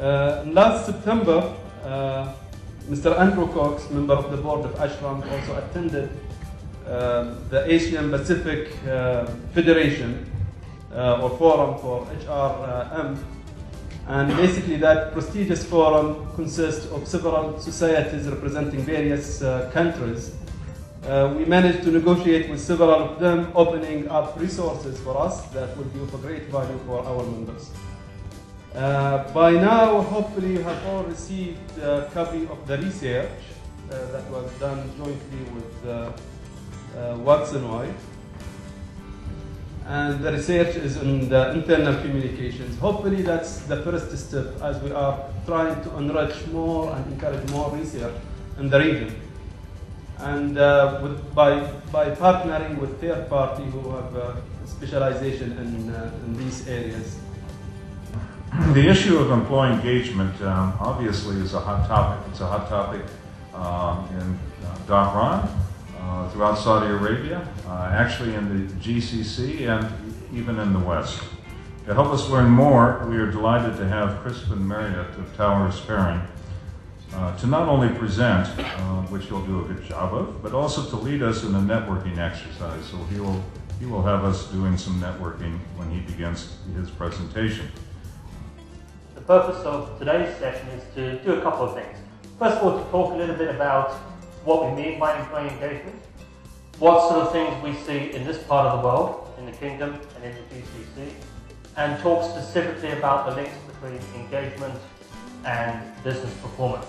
Last September, Mr. Andrew Cox, member of the board of ASHRM, also attended the Asian Pacific Federation or Forum for ASHRM. And basically that prestigious forum consists of several societies representing various countries. We managed to negotiate with several of them, opening up resources for us that will be of great value for our members. By now, hopefully you have all received a copy of the research that was done jointly with Watson White. And the research is on the internal communications. Hopefully that's the first step as we are trying to enrich more and encourage more research in the region. And by partnering with third party who have specialization in these areas. The issue of employee engagement obviously is a hot topic. It's a hot topic in Dhahran, throughout Saudi Arabia, actually in the GCC and even in the West. To help us learn more, we are delighted to have Crispin Marriott of Towers Pairing to not only present, which he'll do a good job of, but also to lead us in a networking exercise. So he will have us doing some networking when he begins his presentation. The purpose of today's session is to do a couple of things. First of all, to talk a little bit about what we mean by employee engagement, what sort of things we see in this part of the world, in the Kingdom and in the GCC, and talk specifically about the links between engagement and business performance.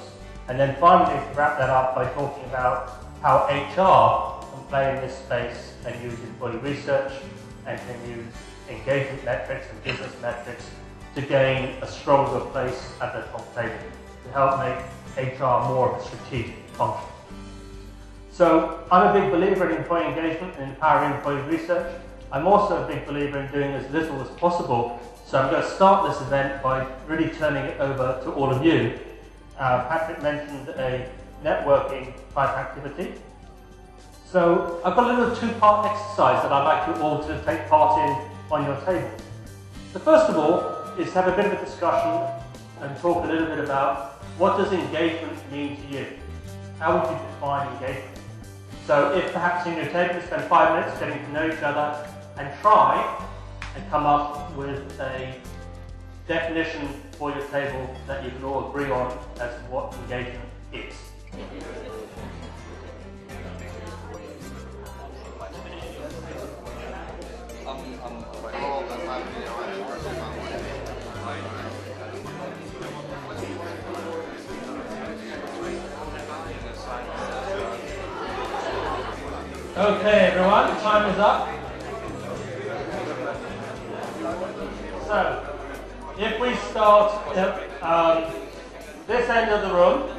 And then finally, to wrap that up by talking about how HR can play in this space and use employee research and can use engagement metrics and business metrics to gain a stronger place at the top table, to help make HR more of a strategic function. So I'm a big believer in employee engagement and empowering employee research. I'm also a big believer in doing as little as possible. So I'm going to start this event by really turning it over to all of you. Patrick mentioned a networking type activity. So I've got a little two-part exercise that I'd like you all to take part in on your table. The first of all is to have a bit of a discussion and talk a little bit about what does engagement mean to you? How would you define engagement? So if perhaps in your table you spend 5 minutes getting to know each other and try and come up with a definition for your table that you can all agree on as to what engagement is. Okay, everyone, time is up. So, if we start at this end of the room,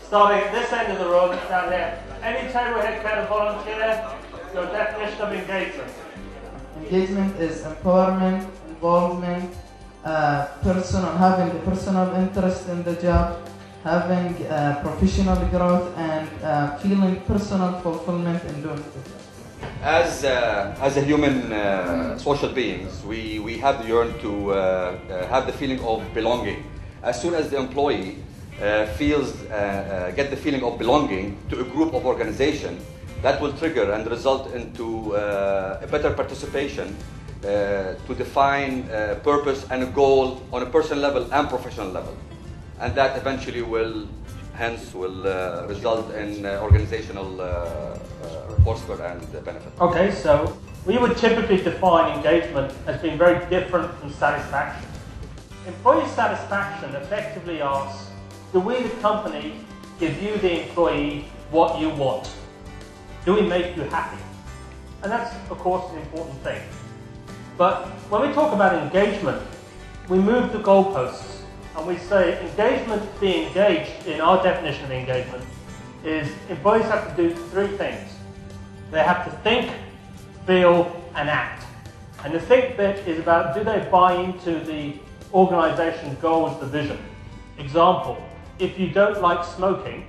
starting at this end of the room, down here, any table head can volunteer your definition of engagement. Engagement is empowerment, involvement, having a personal interest in the job, having professional growth, and feeling personal fulfillment in doing the job. As a human social beings, we have the yearn to have the feeling of belonging. As soon as the employee get the feeling of belonging to a group of organization, that will trigger and result into a better participation to define purpose and a goal on a personal level and professional level. And that eventually will result in organizational foster and benefit. Okay, so we would typically define engagement as being very different from satisfaction. Employee satisfaction effectively asks, do we, the company, give you, the employee, what you want? Do we make you happy? And that's, of course, an important thing. But when we talk about engagement, we move the goalposts. And we say engagement, being engaged, in our definition of engagement, is employees have to do 3 things. They have to think, feel, and act. And the think bit is about, do they buy into the organization's goals, the vision? Example, if you don't like smoking,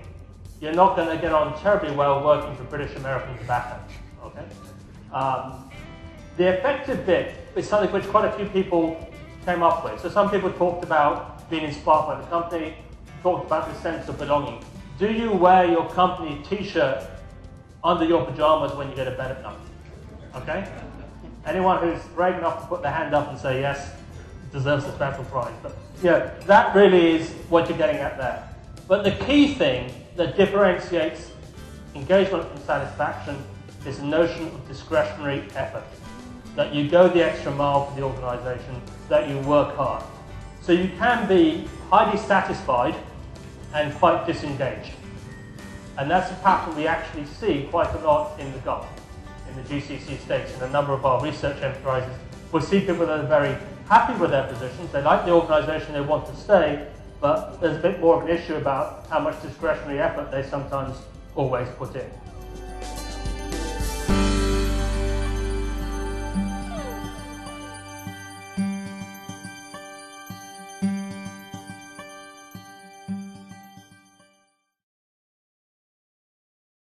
you're not going to get on terribly well working for British American Tobacco. Okay? The effective bit is something which quite a few people came up with. So some people talked about being inspired by the company, talked about the sense of belonging. Do you wear your company t-shirt under your pajamas when you go to bed at night? Okay? Anyone who's brave enough to put their hand up and say yes deserves a special prize. But yeah, that really is what you're getting at there. But the key thing that differentiates engagement from satisfaction is the notion of discretionary effort. That you go the extra mile for the organisation, that you work hard. So you can be highly satisfied and quite disengaged. And that's a pattern we actually see quite a lot in the Gulf, in the GCC states, in a number of our research enterprises. We'll see people that are very happy with their positions, they like the organisation, they want to stay, but there's a bit more of an issue about how much discretionary effort they sometimes always put in.